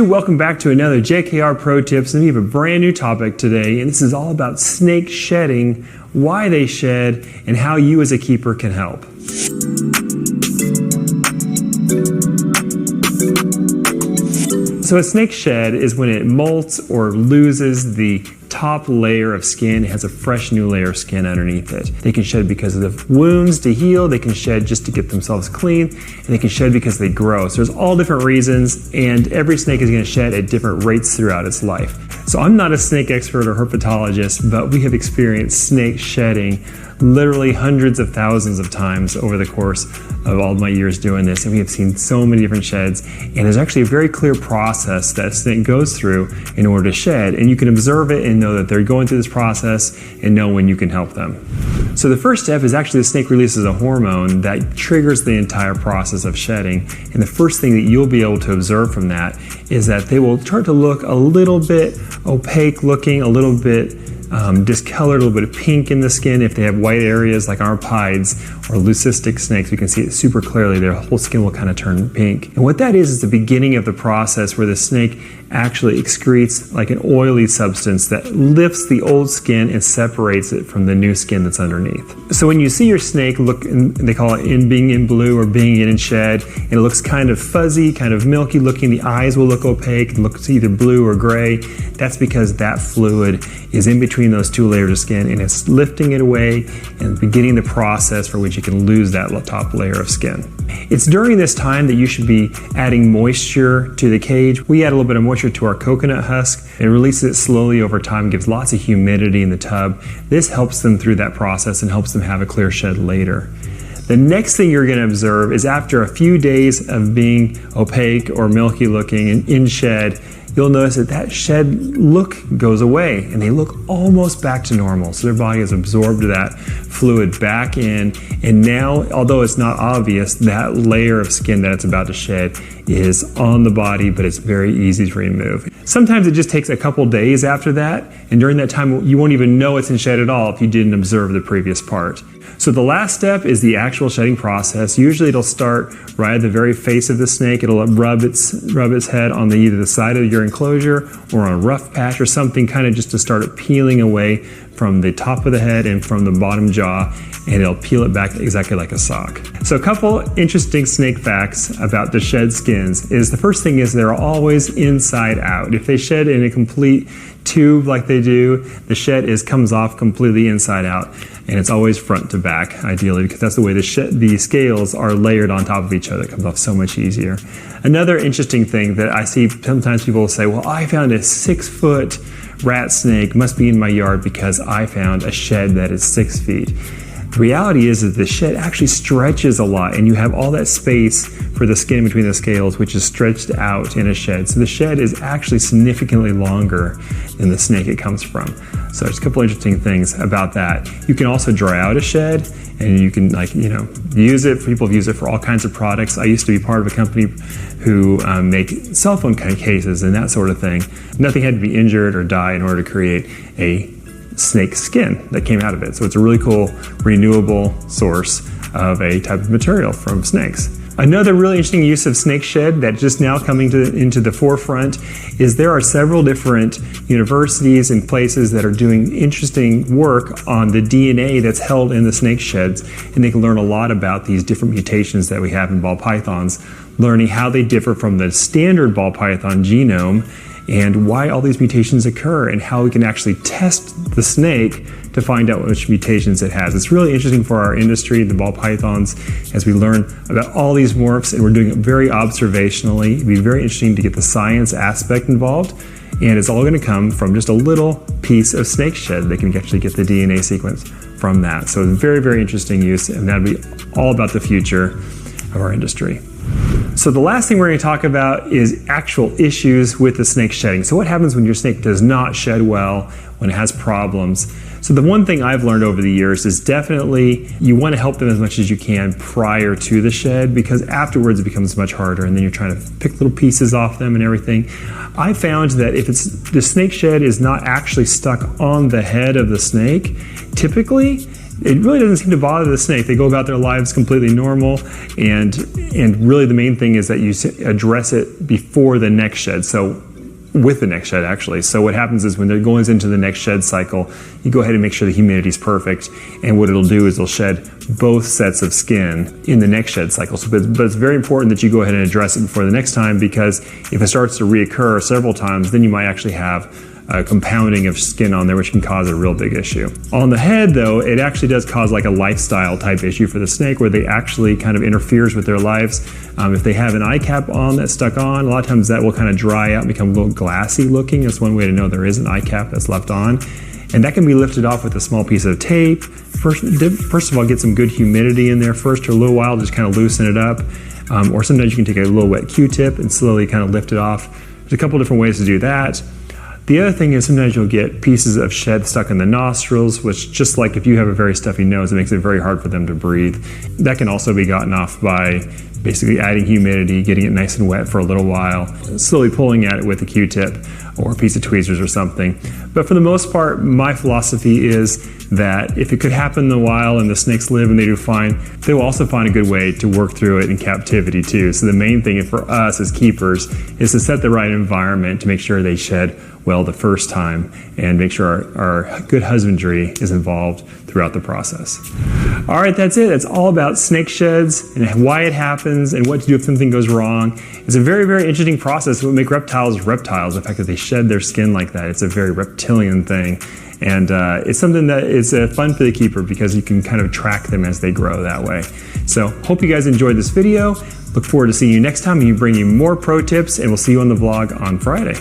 Welcome back to another JKR Pro Tips, and we have a brand new topic today, and this is all about snake shedding, why they shed, and how you as a keeper can help. So a snake shed is when it molts or loses the top layer of skin. It has a fresh new layer of skin underneath it. They can shed because of the wounds to heal, they can shed just to get themselves clean, and they can shed because they grow. So there's all different reasons, and every snake is going to shed at different rates throughout its life. So I'm not a snake expert or herpetologist, but we have experienced snake shedding literally hundreds of thousands of times over the course of all my years doing this, and we have seen so many different sheds, and there's actually a very clear process that a snake goes through in order to shed, and you can observe it and know that they're going through this process and know when you can help them. So the first step is actually the snake releases a hormone that triggers the entire process of shedding, and the first thing that you'll be able to observe from that is that they will start to look a little bit opaque looking, a little bit discolored, a little bit of pink in the skin. If they have white areas like our pieds or leucistic snakes, we can see it super clearly. Their whole skin will kind of turn pink. And what that is the beginning of the process where the snake actually excretes like an oily substance that lifts the old skin and separates it from the new skin that's underneath. So when you see your snake look, they call it being in blue or being in shed, and it looks kind of fuzzy, kind of milky looking, the eyes will look opaque, it looks either blue or gray, that's because that fluid is in between those two layers of skin and it's lifting it away and beginning the process for which you can lose that top layer of skin. It's during this time that you should be adding moisture to the cage. We add a little bit of moisture to our coconut husk and releases it slowly over time, gives lots of humidity in the tub. This helps them through that process and helps them have a clear shed later. The next thing you're going to observe is after a few days of being opaque or milky looking and in shed, you'll notice that that shed look goes away and they look almost back to normal. So their body has absorbed that fluid back in, and now, although it's not obvious, that layer of skin that it's about to shed is on the body, but it's very easy to remove. Sometimes it just takes a couple days after that, and during that time you won't even know it's in shed at all if you didn't observe the previous part. So the last step is the actual shedding process. Usually it'll start right at the very face of the snake. It'll rub its head on either the side of your enclosure or on a rough patch or something, kind of just to start it peeling away from the top of the head and from the bottom jaw, and it'll peel it back exactly like a sock. So a couple interesting snake facts about the shed skins is the first thing is they're always inside out. If they shed in a complete tube like they do, the shed comes off completely inside out, and it's always front to back ideally, because that's the way the scales are layered on top of each other. It comes off so much easier. Another interesting thing that I see sometimes people will say, well, I found a 6-foot rat snake, must be in my yard because I found a shed that is 6 feet. The reality is that the shed actually stretches a lot, and you have all that space for the skin between the scales, which is stretched out in a shed. So the shed is actually significantly longer than the snake it comes from. So there's a couple interesting things about that. You can also dry out a shed, and you can use it. People use it for all kinds of products. I used to be part of a company who make cell phone cases and that sort of thing. Nothing had to be injured or die in order to create a snake skin that came out of it. So it's a really cool renewable source of a type of material from snakes. Another really interesting use of snake shed that's just now coming into the forefront is there are several different universities and places that are doing interesting work on the DNA that's held in the snake sheds, and they can learn a lot about these different mutations that we have in ball pythons, learning how they differ from the standard ball python genome and why all these mutations occur and how we can actually test the snake to find out which mutations it has. It's really interesting for our industry, the ball pythons, as we learn about all these morphs, and we're doing it very observationally. It'd be very interesting to get the science aspect involved, and it's all going to come from just a little piece of snake shed. They can actually get the DNA sequence from that. So it's very, very interesting use, and that'd be all about the future of our industry. So the last thing we're going to talk about is actual issues with the snake shedding. So what happens when your snake does not shed well, when it has problems? So the one thing I've learned over the years is definitely you want to help them as much as you can prior to the shed, because afterwards it becomes much harder, and then you're trying to pick little pieces off them and everything. I found that if the snake shed is not actually stuck on the head of the snake, typically it really doesn't seem to bother the snake. They go about their lives completely normal, and really the main thing is that you address it before the next shed. So with the next shed, actually. So what happens is when they're going into the next shed cycle, you go ahead and make sure the humidity is perfect, and what it'll do is it'll shed both sets of skin in the next shed cycle. So, but it's very important that you go ahead and address it before the next time, because if it starts to reoccur several times, then you might actually have a compounding of skin on there, which can cause a real big issue. On the head, though, it actually does cause like a lifestyle type issue for the snake, where they actually kind of interferes with their lives. If they have an eye cap on that's stuck on, a lot of times that will kind of dry out and become a little glassy looking. That's one way to know there is an eye cap that's left on. And that can be lifted off with a small piece of tape. First of all, get some good humidity in there first for a little while, just kind of loosen it up. Or sometimes you can take a little wet Q-tip and slowly kind of lift it off. There's a couple different ways to do that. The other thing is sometimes you'll get pieces of shed stuck in the nostrils, which, just like if you have a very stuffy nose, it makes it very hard for them to breathe. That can also be gotten off by basically adding humidity, getting it nice and wet for a little while, slowly pulling at it with a Q-tip or a piece of tweezers or something. But for the most part, my philosophy is that if it could happen in the wild and the snakes live and they do fine, they will also find a good way to work through it in captivity too. So the main thing for us as keepers is to set the right environment to make sure they shed well the first time, and make sure our good husbandry is involved throughout the process. All right, that's it. That's all about snake sheds and why it happens and what to do if something goes wrong. It's a very, very interesting process. It would make reptiles reptiles, the fact that they shed their skin like that. It's a very reptilian thing. And it's something that is fun for the keeper, because you can kind of track them as they grow that way. So hope you guys enjoyed this video. Look forward to seeing you next time, and bring you more pro tips, and we'll see you on the vlog on Friday.